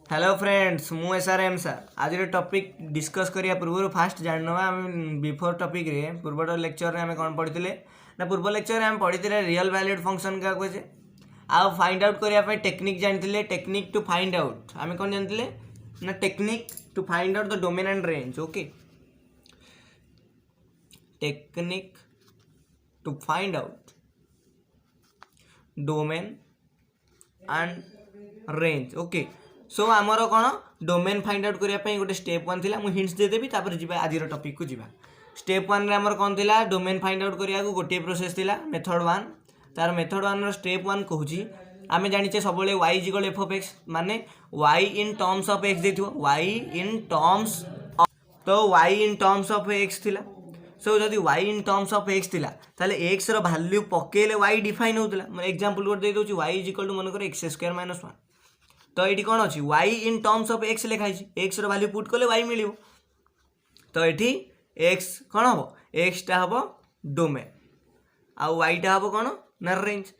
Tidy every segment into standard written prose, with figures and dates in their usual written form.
Hello friends मु SRM sir आज topic discuss करिया पूर्व फास्ट जानवा आम बिफोर टॉपिक रे पूर्व लेक्चर आम कौन पढ़ी ना पूर्व लेक्चर आम पढ़ी रियल वैल्यूड फंक्शन क्या कहे आ फाइंड आउट करने टेक्निक जानते टेक्निक टू फाइंड आउट आम कौन जानते ना technique to find out the domain and range okay technique to find out domain and range okay so आमर कौन डोमेन फाइंड आउट करने गोटे स्टेप वन थी मुझे हिंट्स देदेवी तापर जी आज टॉपिक को जीवा स्टेप वन रे आमर कौन थी डोमेन फाइंड आउट करने गोटे प्रोसेस थी मेथड वन तार मेथड वन स्टेप वन कहूँ आम जाने सब y equal f of x माने y in terms of x देखो वाई इन टर्म्स तो y in terms of x थिला सो जदि y in terms of x थिला ताले एक्स रो वैल्यू पकेले वाई डिफाइन होतला मैं एग्जांपल गोटे दे दोची वाई इक्वल टू मनकर एक्स स्क्वायर माइनस 1 तो ये कौन अच्छी Y in terms of x लिखाई एक्स रो वैल्यू पुट कले वाई मिलियो तो ये एक्स कौन हम एक्स टा हम डोमेन आउ वाई टा हम कौन ना रेंज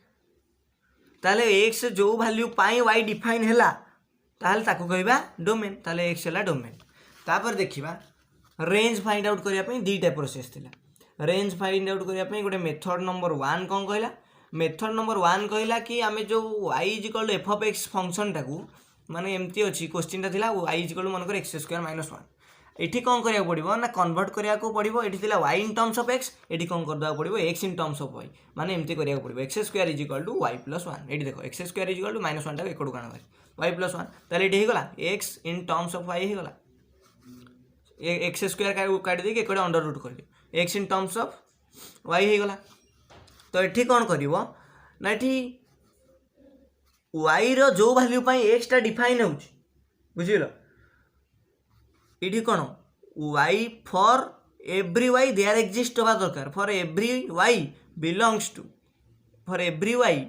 ताले एक्स जो वैल्यू पाई वाई डिफाइन हैला ताले ताको कहबा डोमेन ताले एक्स हैला डोमेन तापर देखिबा रेंज फाइंड आउट करने दुईटा प्रोसेस थिला रेंज फाइंड आउट करने गोटे मेथड नंबर 1 कौन कहला मेथड नंबर 1 कहला कि आम जो y equal f of x function टाकू माने एमती अच्छी क्वेश्चन था वाई इक्वल मनकर एक्स स्क्वायर माइनस 1 एठी कौन करिया पड़िबो ना कन्वर्ट करिया को पड़िबो एठी थिला y in terms of x एठी कौन कर दवा पड़िबो x in terms of y माने एमती करिया पड़िबो x square is equal to y plus 1 एठी देखो x square is equal to minus 1 टा एकड़ काण वाई प्लस 1 ताले एठी हेगला x in terms of y हेगला एक्स स्क्वायर काट दे एक अंडर रूट कर x in terms of y हेगला तो ये कौन कर ना ये वाई रो जो वैल्यू एक्स टा डिफाइन हो बुझल ये कौन y for every y there exist हवा दरकार for every y belongs to for every y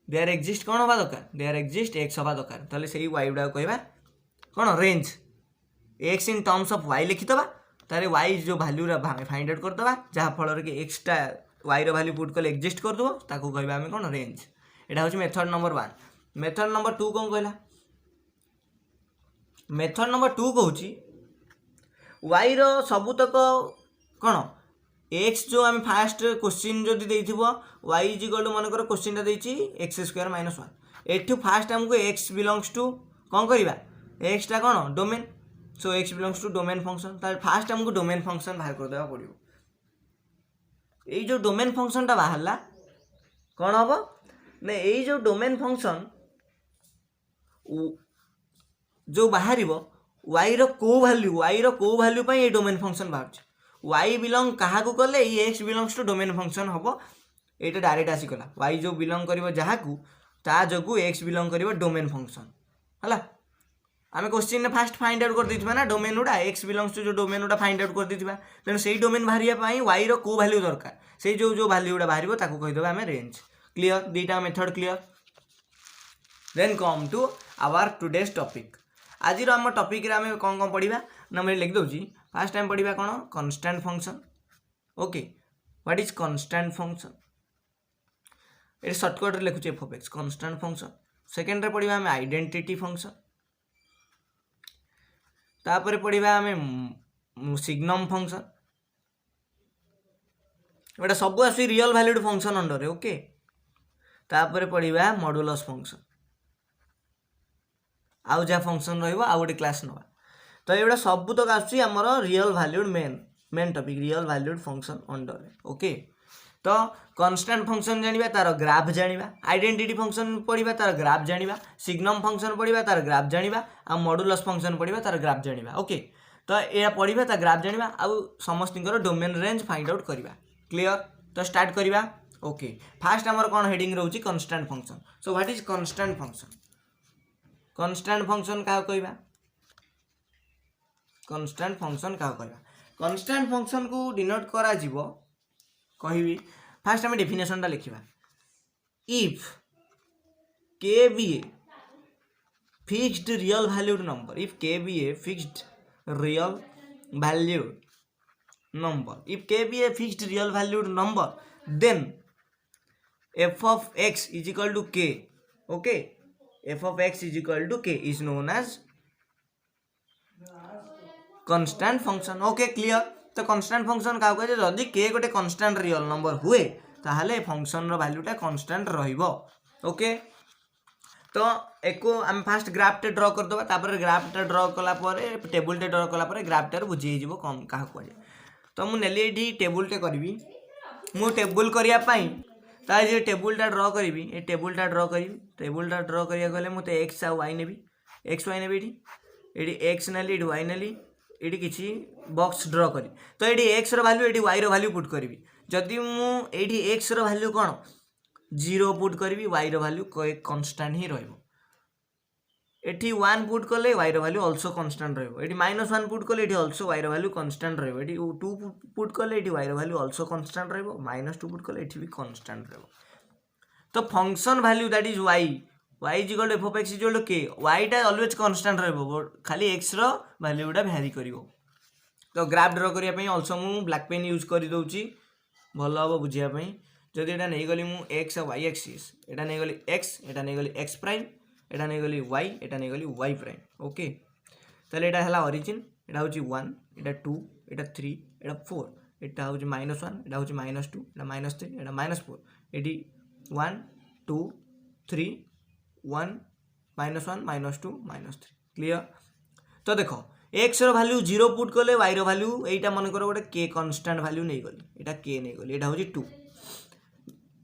there exist कौन हवा दरकार देयर एक्जिस्ट एक्स हवा दरकार ताले से वाई गुड़ा कहवा कौन range x in terms of y लिखिदबा तारे वाई जो वैल्यू फाइंड आउट करदबा जहाँ फल कि एक्स टा वाई रो वैल्यू पुट कले एक्जिस्ट करदबो ताको कहबा आमे कोन रेंज एटा होची मेथड नंबर 1 मेथड नंबर 2 कोन कहला मेथड नंबर 2 कहूची वाई रो सबुतक कोन एक्स जो आम फास्ट क्वेश्चन जदि देइथिबो वाई इक्वल टू मनकर क्वेश्चन टा देइची एक्स स्क्वायर माइनस 1 एठू फास्ट हमको एक्स बिलोंग्स टू कोन करबा एक्स टा कोन domain so x belongs to domain function तार फास्ट हमको डोमेन फंक्शन बाहर कर देबा पड़िबो ये जो डोमेन फंक्शन टा बाहरला कौन हम ना ये जो डोमेन फंक्शन जो बाहर वाई रो को वैल्यू ये डोमेन फंक्शन बाहर वाई बिलोंग क्या कले ये x belongs to domain function हम ये डायरेक्ट आसीगला वाई जो बिलोंग कर जहाँ ता जो एक्स बिलोंग कर डोमेन फंक्शन है आम क्वेश्चन फास्ट फाइंड आउट कर देथिबा ना डोमेन गुड़ा एक्स बिलोंग्स टू जो डोमेन गुड़ा फाइंड आउट कर देथिबा तेणु से डोमेन बाहर वाई रो को वैल्यू दरकार से जो वैल्यू गुड़ा बाहर ताको कहीदेबा आम रेंज क्लियर दुईटा method clear then come to our today's topic आज आम टॉपिक रे आम कौन कौन पढ़ा ना मैं लिख दूसरी फास्ट टाइम पढ़ा कौन constant function okay what is constant function ये शॉर्टकट रे लिखुचे f of x constant function second रे पढ़ा आम आइडेंटिटी फंक्शन तापर पढ़ा आम सिग्नम फंक्शन एटा सब आस real valued function under okay तापर पढ़ा मॉडुलस फंक्शन आउ जहाँ फंक्शन रही आउ गोटे क्लास नवा तो ये सब तक आमर real valued main topic real valued function under okay तो कांस्टेंट फंक्शन जानिबा तार ग्राफ जानिबा आइडेंटिटी फंक्शन पढ़ा तार ग्राफ जानिबा सिग्नम फंक्शन पढ़ा तार ग्राफ जानिबा आ मॉडुलस फंक्शन पढ़ा तार ग्राफ जानिबा ओके तो यह पढ़ा तार ग्राफ जानिबा आउ समस्तर डोमेन रेंज फाइंड आउट करवा क्लियर तो स्टार्ट करवा ओके फास्ट आमर कौन हेडिंग रोची constant function so what is constant function क्या कहवा कांस्टेंट फंक्शन क्या कहवा कांस्टेंट फंक्शन को डिनोट करा जीवो कहि फास्ट आम डेफिनेशन टा लिखा if k be a fixed real valued number if k be a fixed real valued number if k be a fixed real valued number then f of x is equal to k okay f of x is equal to k is known as constant function okay clear. तो constant function क्या कहे जदि के गोटे constant real number हुए ताहले function वैल्यूटा constant रहिबो okay. तो एको आम फास्ट ग्राफटे ड्र करदे तापर ग्राफटा ड्र कलापर टेबुलटे ड्र कलापर ग्राफटार बुझी हो कम क्या कहे। तो मुझे नेली ये टेबुलटे करी मु टेबुल करने ताजे टेबुलटा ड्र करी ये टेबुलटा ड्र करी टेबुलटा ड्र करिया गले मुझे एक्स आ वाई नेबी एक्स वाई नेबी ये एक्स नेली ये वाई नेली ये किसी बॉक्स ड्र करी तो ये एक्स रैल्यू ये वाई रैल्यू पुट करी जदि मुझे एक्स रैल्यू कौन 0 पुट करी वाई रैल्यू कन्स्टांट ही रही 1 पुट कले वाई रैल्यू अल्सो कन्स्टांट रही -1 पुट कले अल्सो वाई रैल्यू कन्स्टांट रही 2 पुट कले वाई रैल्यू अल्सो कन्स्टांट रही -2 पुट कले भी कन्स्टांट रही। तो function value that is y y is equal to f of x is equal to k y टा ऑलवेज कांस्टेंट रहबो खाली x रो वैल्यू गुडा वेरी करिवो। तो ग्राफ ड्रा करिया पई आल्सो मु ब्लैक पेन यूज करि दउची भल हबो बुझिया पई जदि एटा नै गली मु x और y एक्सिस एटा नै गली x एटा नै गली x प्राइम एटा नै गली y एटा नै गली y प्राइम ओके। ताले एटा हला ओरिजिन एटा होची 1 एटा 2 एटा 3 एटा 4 एटा होची -1 एटा होची -2 एटा -3 एटा -4 एटी 1 2 3 1 -1 -2 -3 क्लियर। तो देखो एक्स रो वैल्यू 0 पुट कले वाई रो वैल्यू एटा मन करो गोटे के कांस्टेंट वैल्यू नहीं गली एटा के नहीं गली एटा होची 2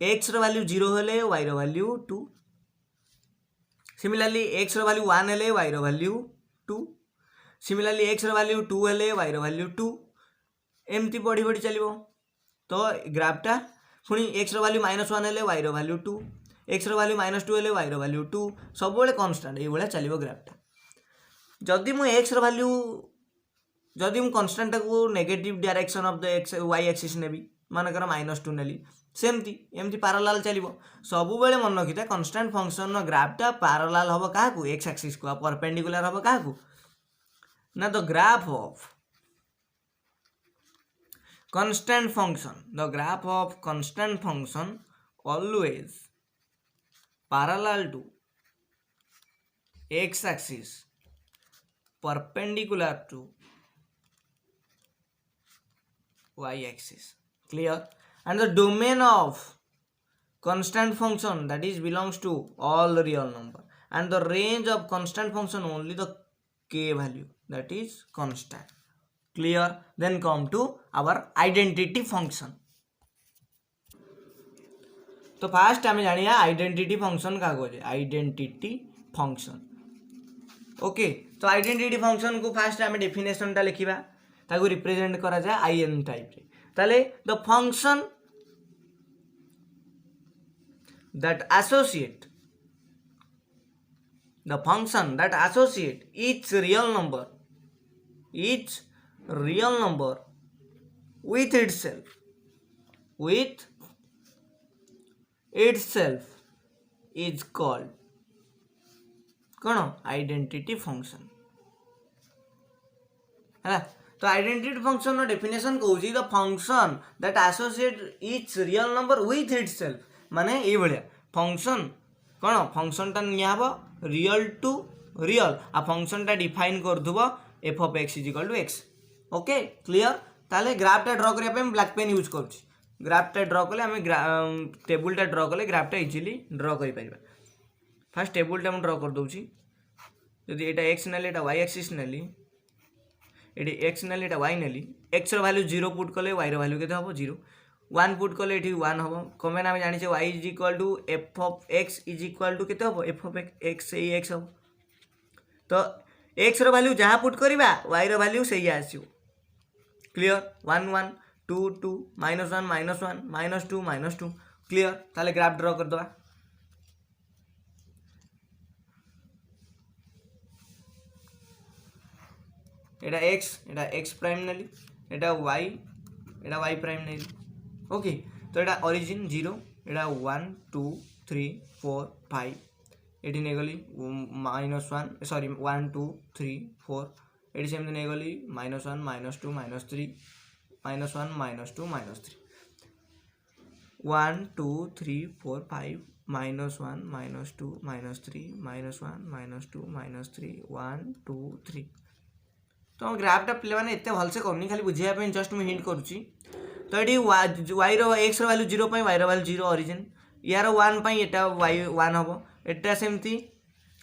एक्स रो वैल्यू 0 हेले वाई रो वैल्यू 2 सिमिलरली एक्स रो वैल्यू 1 हेले वाई रो वैल्यू 2 सिमिलरली एक्स रो वैल्यू 2 हेले वाई रो वैल्यू 2 एमती बढ़ी बढ़ी चलिबो। तो ग्राफटा पुणी एक्स रो वैल्यू -1 हेले वाई रो वैल्यू 2 एक्स रो वैल्यू -2 हेले वाई रो वैल्यू 2 सब बेले कांस्टेंट ये भाया चलो ग्राफटा। जदि मु एक्स रो वैल्यू जदि मु कांस्टेंट को negative direction of the x y axis नेबी मानकर -2 नेली सेमती एमती पैरेलल चलिबो सब बेले मन रखिता कांस्टेंट फंक्शन नो ग्राफटा पैरेलल हबो काहा को एक्स एक्सिस को परपेंडिकुलर हबो काहा को ना the graph of constant function the graph of constant function always parallel to x axis perpendicular to y axis clear and the domain of constant function that is belongs to all real number and the range of constant function only the k value that is constant clear। then come to our identity function। तो fast आम जानिया identity function क्या कहे identity function okay. तो identity function को fast आम definition टा लिखा ताको रिप्रेजेंट करा जाए आई एन टाइप रे ताले the function that associate each real number with itself is called कौन आइडेंटिटी फंक्शन है। तो आइडेंटिटी फंक्शन नो डेफिनेशन कहूँ the function that associate each real number with itself माने ये भाया फंक्शन कौन फंक्शन टा निया रियल टू रियल आ फंक्शन टा डिफाइन करदुबो f of x is equal to x okay clear. ताले ग्राफटा ड्र करने पे ब्लैक पेन यूज करुच्ची ग्राफटा ड्र कले आम टेबुलटा ड्र कले ग्राफटा इजिली ड्र कर फास्ट टेबुलटा मुझे ड्र कर दूची जदि एटा एक्स नेली एटा वाई एक्सिस नेली ये एक्स नेली एटा वाई नेली एक्स रो वैल्यू 0 पुट कले वाई रो वैल्यू केते हबो 0 1 पुट कले एठी 1 हबो कमेन आम जानि छे y is equal to f of x is equal to केते हबो एफ ऑफ एक्स से एक्स हबो। तो एक्स रो वैल्यू जहाँ पुट करवा वाई रो वैल्यू से आसो क्लियर 1 1 2 2 -1 -1 -2 -2 क्लियर। ताले ग्राफ ड्र कर दवा एटा एक्स प्राइम नेली एटा वाई प्राइम नेली ओके। तो एटा ओरिजिन 0 एटा 1 2 3 4 5 एटी नहीं गली -1 सॉरी 1 2 3 4 एटी सेमती नहीं गली -1 -2 -3 -1 -2 -3 1 2 3 4 5 -1 -2 -3 -1 -2 -3 1 2 3 तो ग्राफटा पे मैंने एत भलसे करनी खाली बुझाई जस्ट मुझे हिंट करुच्ची तो ये वाई एक्स रैल्यू 0 वाई रैल्यू 0 ऑरिजिन यार 1 एटा वाई 1 हम एटा सेमती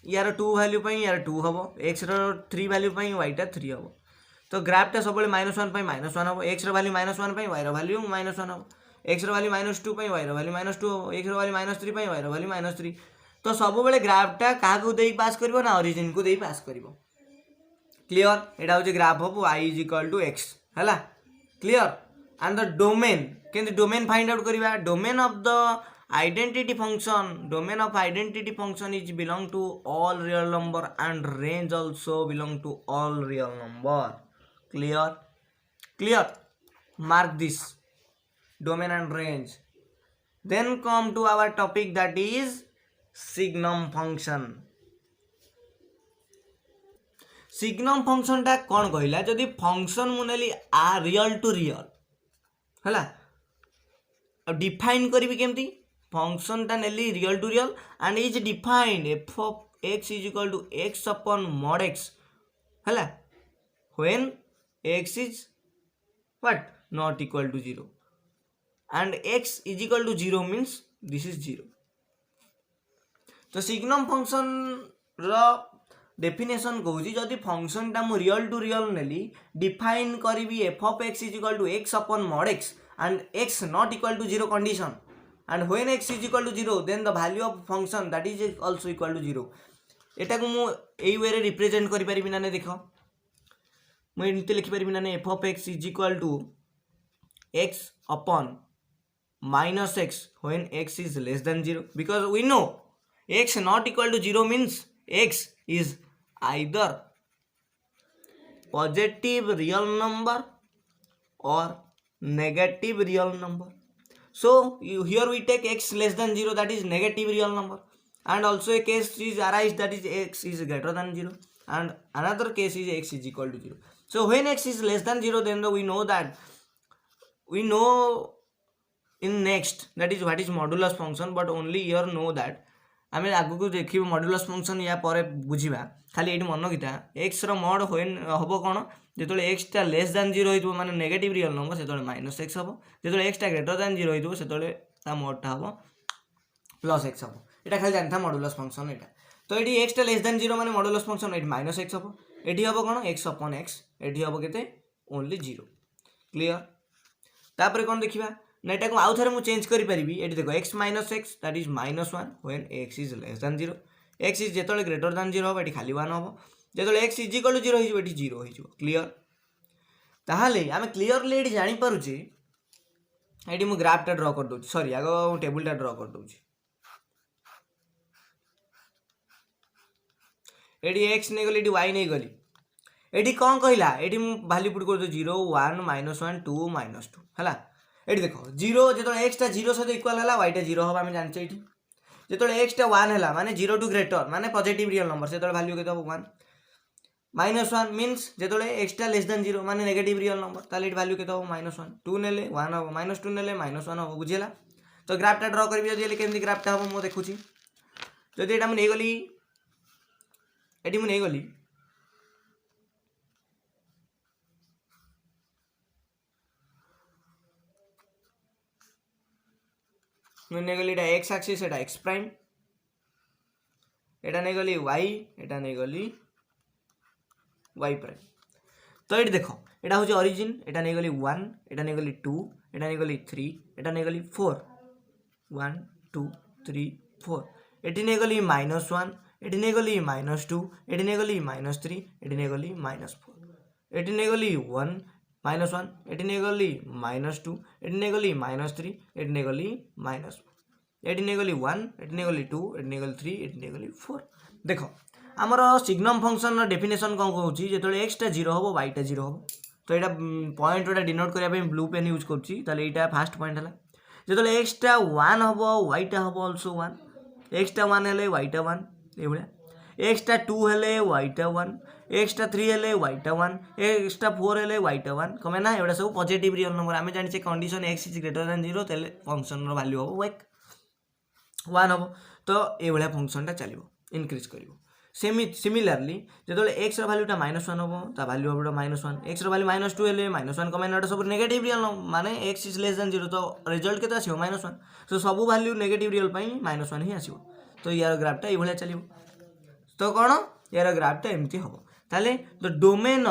यार 2 वैल्यू यार 2 हम एक्स 3 वैल्यू वाईटा 3 हम तो ग्राफटा सब -1 -1 हम एक्स वैल्यू -1 वाई वैल्यू -1 हम एक्स वैल्यू -2 वाई वैल्यू -2 हम एक्स वैल्यू -3 वाई वैल्यू -3 तो सब ग्राफटा क्या पास कर ना ऑरिजिन को दे पास कर क्लियर एटा हूँ graph of y is equal to x है क्लियर एंड द डोमेन केंद्र डोमेन फाइंड आउट करवा domain of the identity function is belong to all real number and range also belong to all real number clear mark this domain and range then come to our topic that is signum function signum function टा कौन कहला जदि function मुनेली आ real to real है define करी केमती function टा नेली real to real and is defined f of x is equal to x upon mod x है when x is what not equal to 0 and x is equal to 0 means this is 0 तो signum function रो definition कहूँ जदि function टा मु real to real नेली define करी f of x is equal to x upon mod x and x not equal to 0 condition and when x is equal to 0 then the value of function that is also equal to 0 एटा को मु एई वे रे represent करि परिबि ना देख मु एमती लिखि परिबि ना f of x is equal to x upon minus x when x is less than 0 because we know x not equal to 0 means x is either positive real number or negative real number. So here we take x less than 0, that is negative real number, and also a case is arise that is x is greater than 0 and another case is x is equal to 0. So when x is less than 0 then we know in next that is what is modulus function, but only here know that आम आगू को देखिए modulus function या पर बुझा खाली ये मन गीता एक्स रॉड हम कौन जो एक्स टा लेस दैन 0 हो माने नेगेटिव रियल नंबर से माइनस एक्स हम जो एक्स टा ग्रेटर दैन 0 हो से मोडटा हम प्लस एक्स हम यहाँ खाली जानता मॉड्यूलस फंक्शन यहाँ तो ये एक्स टा लेस दैन 0 माने मॉड्यूलस फंक्शन ये माइनस एक्स हम ये हम कौन एक्स अपॉन एक्स ये हम के ओनली 0 क्लियर तापर कौन देखा ना यहाँ को आउ थे मुझे चेंज करी ये देखो x minus x that is -1 when x is less than 0 x is जो ग्रेटर दैन 0 हम ये खाली 1 हम जो एक्स इज इक्वल टू 0 हो 0 हो क्लियर ताहले आम क्लीयरली ये जानीपे ये मुझे ग्राफटा ड्र कर दूँ सॉरी आग टेबुलटा ड्र कर दूँ ये एक्स नहीं गली वाई नहीं गली ये कौन कहला ये भैल्यू पुट कर 0 1 -1 2 -2 है ये देख 0 जो एक्स टा 0 सहित इक्वाल है वाईटा 0 हम आम जाने ये जो एक्स टा 1 है माने 0 टू ग्रेटर माने पॉजिटिव रियल नंबर से वैल्यू के 1 -1 मीन्स जो एक्स टा लेस दैन 0 माने नेगेटिव रियल नंबर ताले वैल्यू के -1 2 ने 1 हम -2 ने -1 हम बुझेगा तो ग्राफटा ड्र करी जब केमती ग्राफटा हम मुझे देखुची जब यहाँ मुझे गली ये मुझे गली नहीं गली एक्स एक्सिस एटा एक्स प्राइम एटा नहीं गली वाई एटा नहीं गली वाई प्राइम तो ये देख एटा हूँ ऑरिजिन एटा नहीं गली 1 एटा नहीं गली 2 एटा नहीं गली 3 एटा नहीं गली 4 1 2 3 4 एटी नहीं गली -1 एटी नहीं गली -2 एटी नहीं गली -3 एटी नहीं गली -4 एटी नहीं गली 1 -1 एटी नहीं गली -2 एटी नहीं गली -3 एटी नहीं गली -4 एटी नहीं गली 1 एटी नहीं गली 2 एटी नहीं गली 3 एटी नहीं गली 4 देख आमर सिग्नम फंक्शन डेफिनेशन कौन कहूँ जो एक्स टा 0 हम वाईटा 0 हम तो यहाँ पॉइंट गोटा डिनोट करने ब्लू पेन यूज करा फास्ट पॉइंट है जो एक्स टा 1 हम वाईटा हम अल्सो 1 एक्स टा 1 है वाईटा 1 ये एक्स टा 2 है वाईटा 1 एक्स टा 3 है वाईटा 1 एक्स टा 4 है वाईटा 1 कमे ना एवं सब पॉजिटिव रियल नंबर आम जाने condition x is greater than 0 तेल फंक्शन वैल्यू हम 1 हम तो ये फंक्शन टा चलो इनक्रीज कर सिमिलारली जो एक्स रैल्यूटा -1 हम ता भैल्यू हम -1 एक्स रैल्यू -2 हेल्ले -1 कमेंट सब नेगेटिव रियल माने एक्स इज लेस देन 0 तो रिजल्ट के आसो -1 तो सब भैल्यू नेगेटिव रियल -1 ही आसो तो यार ग्राफटा ये चलो तो कौन यार ग्राफटा एमती हम ताले the domain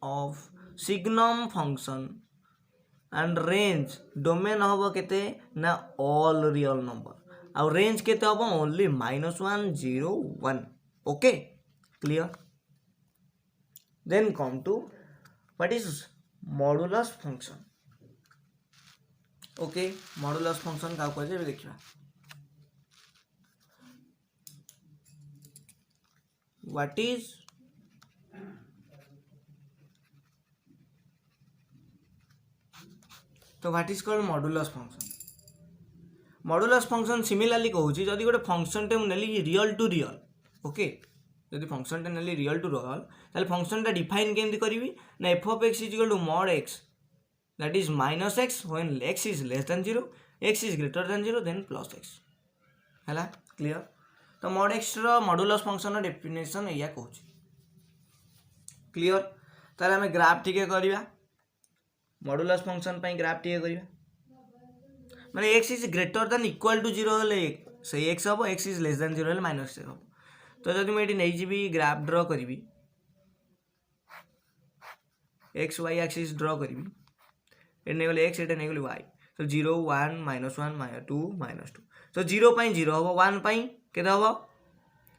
of signum function and range domain हम केते ना ऑल रियल नंबर आउ रेंज केते हम only -1 0 1 okay clear then come to what is modulus function okay modulus function का कहजे देखिबा व्हाट इज तो what is called modulus function modulus function similarly कहूँ जदि गोटे फंक्शन टे नेली रियल टू रियल ओके जदि फंक्शन टे नेली रियल टू रियल ताले फंक्शन टा डिफाइन केमती करी ना f of x is equal to mod x that is -x when x is less than 0 x is greater than 0 then +x हैला clear तो मॉड एक्स रो मॉडुलस फंक्शन डेफिनेशन या कहूँ क्लियर ताले हमें ग्राफ टिके करबा मॉडुलस फंक्शन पई ग्राफ टिके करबा माने x is greater than equal to 0 हेले से x हम x इज लेस देन 0 हेले -x हम तो जदि मैं नहीं जीवी ग्राफ ड्रॉ करी एक्स वाई एक्सिस ड्रॉ करी एने गले x एटे नहीं गले y तो 0 1 -1 -2 -2 तो 0 पाई 0 हम 1 पाई केते हम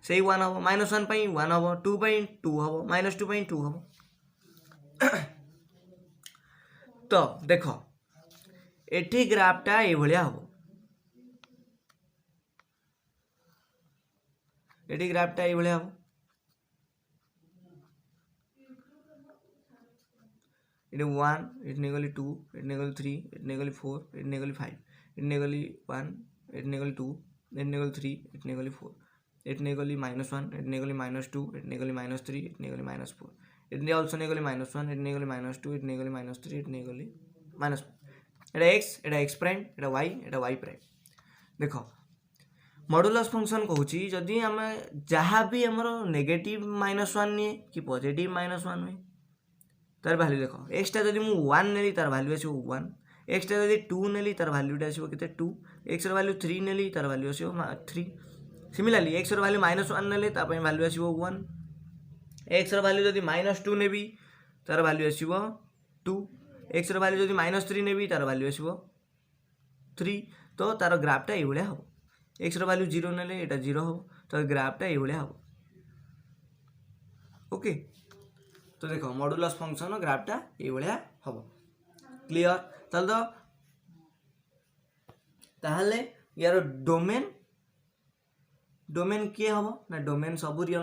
सही 1 हम -1 पाई 1 हम 2 पाई 2 हम -2 पाई 2 हम तो देख एठी ग्राफटा ये भलिया हम एठी ग्राफटा ये भलिया हम इट 1 इट नेगली 2 इट नेगली 3 इट नेगली 4 इट नेगली 5 इट नेगली 1 इट नेगली 2 इट नेगली 3 इट नेगली 4 इट नेगली -1 इट नेगली -2 इट नेगली -3 इट नेगली -4 इट आल्सो नेगली -1 इट नेगली -2 इट नेगली -3 इट नेगली -4 एटा x प्राइम एटा y प्राइम देखो मॉडुलस फंक्शन कहूँ जदि आम जहाँ भी आमर नेगेटिव -1 निए कि पॉजिटिव -1 हुए तार वैल्यू देख एक्सटा जब मुझे 1 नेली तार वैल्यू आसो 1 एक्सटा जब 2 नेली तार वैल्यूटा आसो के 2 एक्स वैल्यू 3 नेली तार वैल्यू आसो 3 सिमिलरली एक्स वैल्यू -1 नेले तापर वैल्यू आसो 1 एक्स वैल्यू जब -2 नेबी तार वैल्यू आसो 2 एक्स वैल्यू जब -3 नेबी तार वैल्यू आसो 3 तो तार ग्राफटा ये भाया हम एक्स वैल्यू 0 नेले एटा 0 हम तो ग्राफटा ये भाया हम ओके तो देखो मॉडुलस फंक्शन ग्राफटा ये भाया हम क्लियर ताहले यार डोमेन किए हम ना डोमेन सब रियल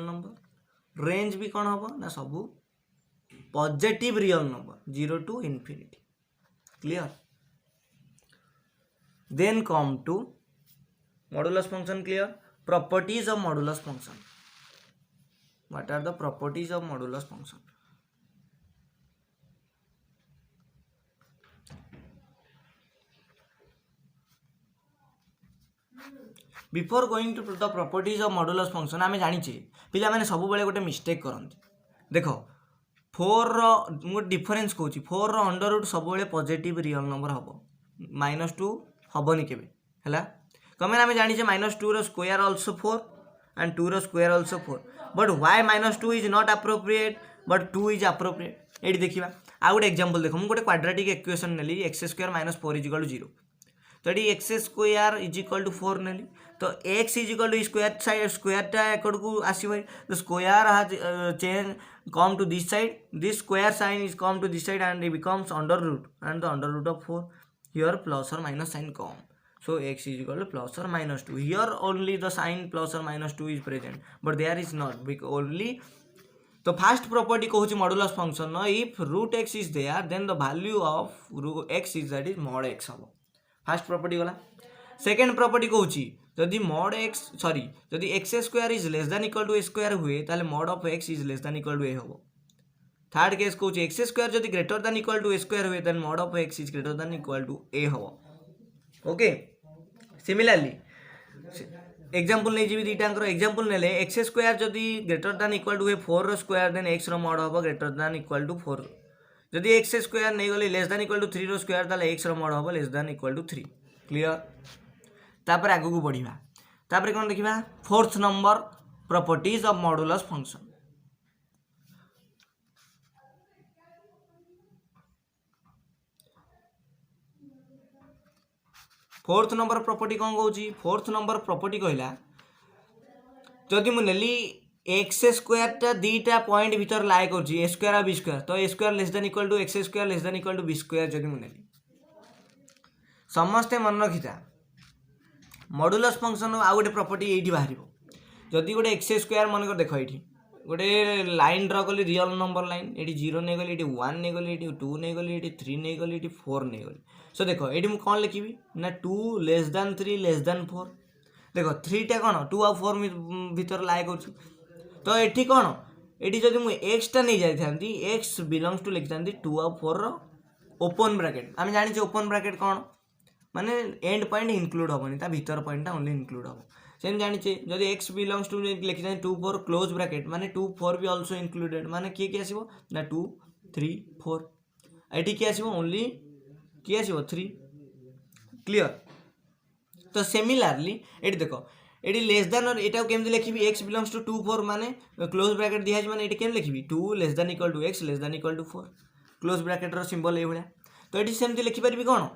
नंबर रेंज भी कौन हम ना सब positive real number 0 to infinity clear then come to modulus function clear properties of modulus function what are the properties of modulus function before going to the properties of modulus function आम जानी पिला मैंने सब बेले गोटे mistake करते देख 4 रो difference कहूँ 4 रो अंडर रूट सब पॉजिटिव रियल नंबर हम -2 हेनी के कमें आम जानी -2 रो स्क्वायर ऑल्सो 4 एंड 2 रो square also 4 but why -2 is not appropriate but 2 is appropriate ये देखा आउ गोटे एग्जांपल देख मुझे क्वाड्रेटिक इक्वेशन नेली x² - 4 इज इक्वल टू 0 तो ये x² इज इक्वल टू 4 नेली तो x is equal to square side स्क्वायरटा एकड़ को आसो the square has change come to this side this square sign is come to this side and it becomes under root and the under root of 4 here plus और minus sign come so x is equal to plus or minus 2 here only the sign plus or minus 2 is present but there is not because only the first property कहूँ modulus function if root x is there then the value of root x is that is mod x हम first property गला second property कहूँ जदि mod x sorry जदि x² is less than equal to a square हुए ताले mod of x is less than equal to a हम third case कहूँ x² जदि greater than equal to a square हुए then mod of x is greater than equal to a हम okay similarly example नहीं जी दीटांकर example नेले x square जदि ग्रेटर दैन इक्वल टू 4 रो स्क्वायर देन एक्स रो मॉड हम ग्रेटर दैन इक्वल टू 4 जदि एक्स स्क्वायर नहीं गली लेस दैन इक्वल टू 3 रो स्क्वायर ताले एक्स रो मॉड हम less than equal to 3 clear तापर आगु को बढ़िबा तापर कोन देखिबा fourth number properties of modulus function fourth number property कौन कहूँ फोर्थ नंबर प्रॉपर्टी कहला जदि मु नेली एक्स स्क्वायर टा दीटा पॉइंट भीतर लाए कर ए स्क्वायर आ बी स्क्वायर तो a square less than equal to x square less than equal to b square जदि मु नेली समस्ते मन रखिता मॉडुलस फंक्शन आ गोटे प्रॉपर्टी एठी बाहर जदि गोटे एक्स स्क्वायर मन कर देख ये गोटे लाइन ड्र कली रियल नंबर लाइन ये 0 नहीं गली ये 1 नहीं गली ये 2 नहीं गली ये 3 नहीं गली ये 4 नहीं गली सो देख ये मुझे कौन लिखी ना 2 लेस दैन 3 लेस दैन 4 देख 3 टा कौन 2 आ 4 भीतर लाए कर तो ये कौन ये जब मुझे एक्स टा नहीं जाती एक्स बिलंग्स टू लिखी था 2 आ 4 ओपन ब्राकेट आम जानी ओपन ब्राकेट कौन माने एंड पॉइंट इनक्लूड हेनी ता भीतर पॉइंट ओनली इनक्लूड हम सेम जानी जब एक्स बिलंग्स टू लिखी था 2 4 क्लोज ब्राकेट माने 2 4 भी ऑल्सो इनक्लूडेड माने किए आसो ना 2 3 4 ये किए आसो ओनली किए आसो 3 क्लियर तो सिमिलारली ये देख ये लेस दैन और यहाँ केमती लिखी एक्स बिलंग्स टू 2 4 माने क्लोज ब्राकेट दिखाई माने ये केम लिखी 2 less than equal to x less than equal to 4 close bracket symbol ये तो ये सेमती लिखिपारि कौन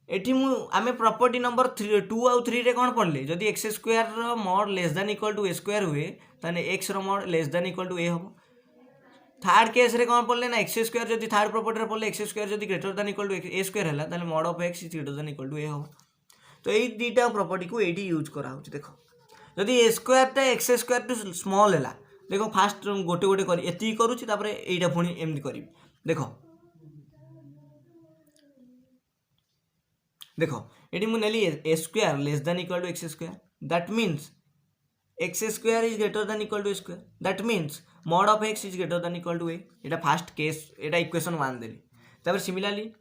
एठी आम प्रॉपर्टी नंबर 2 आउ 3 रे कौन पढ़ले जदि x square mod less than equal to a square हुए ताने x mod less than equal to a हम थर्ड केस रे कौन पढ़ले ना एक्स स्क्वायर जदि थर्ड प्रॉपर्टी रे पढ़ले एक्स स्क्वायर जदि greater than equal to a square है ताने mod of x is greater than equal to a हम तो ये दुटा प्रॉपर्टी को एठी यूज करा होची देखो जदि ए स्क्वायर टा एक्स स्क्वायर टू स्मॉल हैला देखो फास्ट गोटे गोटे कर एती करूची तापर एटा पुणी एमदी करी देखो देखो ये मुझे नेली a square less than equal to x square that means x square is greater than equal to a square that means mod of x is greater than equal to a यहाँ फास्ट केस यहाँ equation 1 देली तापर similarly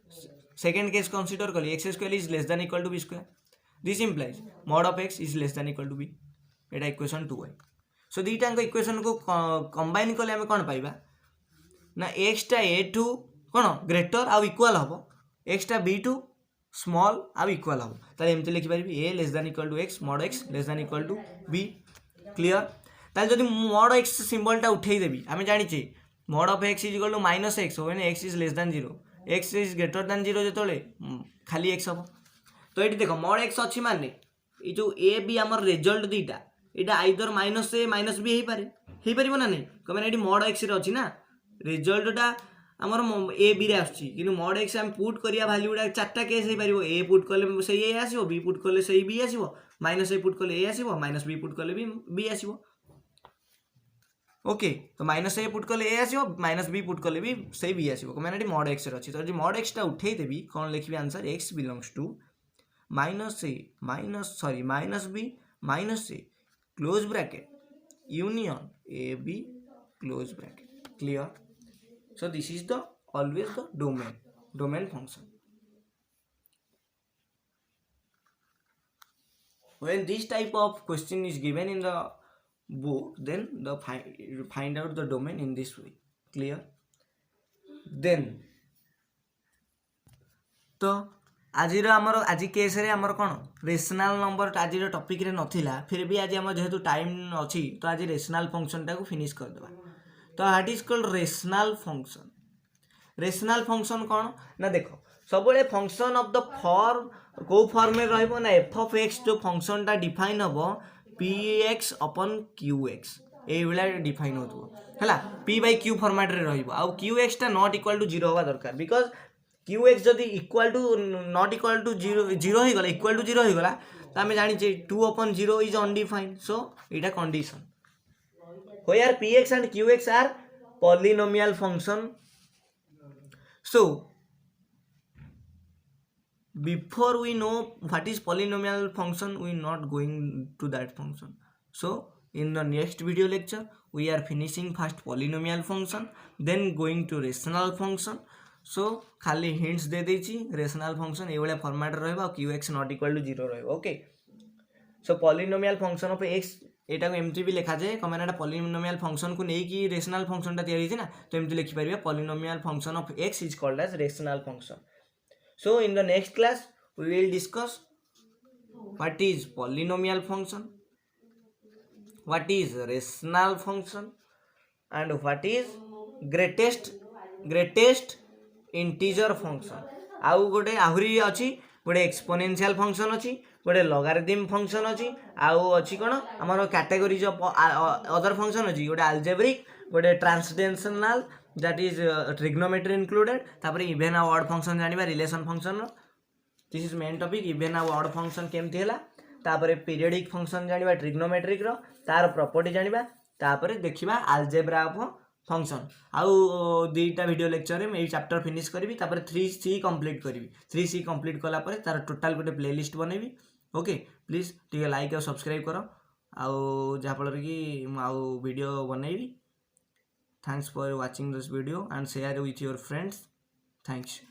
second case consider कली x square is less than equal to b square this implies mod of x is less than equal to b यहाँ equation 2 है सो दुईटा equation को combine कले आम कौन पाइबा ना एक्स टा ए टू कौन ग्रेटर आउ इक्वाल हम एक्स टा बी टू स्मॉल आउ इक्वाल हम ताले एमती लिखिपारि a less than equal to x mod x less than equal to b clear ताले जदि मॉड एक्स सिंबलटा उठेदेवी आम जानी mod of x is equal to minus x हो x is less than 0 x is greater than 0 जो खाली x हम तो ये देख मॉड एक्स अच्छी माने ये जो ए बी आम रिजल्ट दीटा यहाँ either minus a minus B हो पारे ना नहीं कमें ये मॉड एक्स अच्छी ना रिजल्टा आमर ए बी रे आसुची कि मॉड एक्स आम पुट करिया वैल्यू गुडा 4टा केस हो पार ए पुट कले से ए आसो बी पुट कले से बी आसो माइनस ए पुट कले ए आसो माइनस बी पुट कले भी बी आसो ओके तो माइनस ए पुट कले ए आसो माइनस बी पुट कले भी से बी आसो मैंने मॉड एक्स अच्छी तो जो मॉड एक्सटा उठे देवी कौन लिखी answer x belongs to minus a minus b minus a close bracket union a b close bracket clear so this is the always the domain function when this type of question is given in the book then the find out the domain in this way clear then तो आज आज case रे आमर कौन rational number आज topic रे नथिला फिर भी आज आम जेहेतु टाइम अच्छी तो आज रेशनल फंक्शन टाको फिनिश करदेवा तो that is called rational function कौन ना देखो सब फंक्शन ऑफ द फॉर्म को फॉर्म में रहिबो ना एफ ऑफ एक्स जो फंक्शन टा डिफाइन हम P x upon Q x ये भाया डिफाइन हो है पी बाई क्यू फॉर्मेट रे रहिबो आउ क्यू एक्स टा नॉट इक्वल टू 0 हवा दरकार बिकज क्यू एक्स जदि equal to not equal to 0 हो गला इक्वल टू 0 हो गला तो आम जानी 2 अपन 0 इज अनडिफाइंड सो इटा condition where px and qx are polynomial function so before we know what is polynomial function we not going to that function so in the next video lecture we are finishing first polynomial function then going to rational function so खाली hints दे देछि rational function ए वाला format रहबा qx not equal to 0 रहबा okay so polynomial function of x एटा को एमती भी लिखा जाए कम एटा पॉलिनोमियल फंक्शन को नहीं रेशनल फंक्शन टा तैयारी ना तो एमती लिखि परिबा polynomial function of x is called as rational function. So in the next class we will discuss what is polynomial function, what is rational function, and what is greatest integer function. आउ गोटे आहुरी अच्छी गोटे exponential function अच्छी गोटे logarithm function अच्छी आउ अच्छी कौन आमर कैटेगोरीज ऑफ अदर फंक्शन अच्छी गोटे अलजेब्रिक गोटे transcendental that is trigonometry included तापर इवेन आ ऑड फंक्शन जानिबा relation function this is main topic even आ ऑड फंक्शन केमती हैला तापर पीरियडिक फंक्शन जानिबा ट्रिग्नोमेट्रिक रो तार प्रॉपर्टी जानिबा तापर देखिबा अलजेब्रा ऑफ फंक्शन आउ दुईटा वीडियो लेक्चर में यही चैप्टर फिनिश करी तापर 3C कंप्लीट करी 3C कंप्लीट कला पर तार टोटाल गोटे प्लेलिस्ट बनैबी. ओके प्लीज टिके लाइक और सब्सक्राइब करो आउ जहाँफल कि आउ video बनैबी. Thanks for watching this video and share with your friends. Thanks.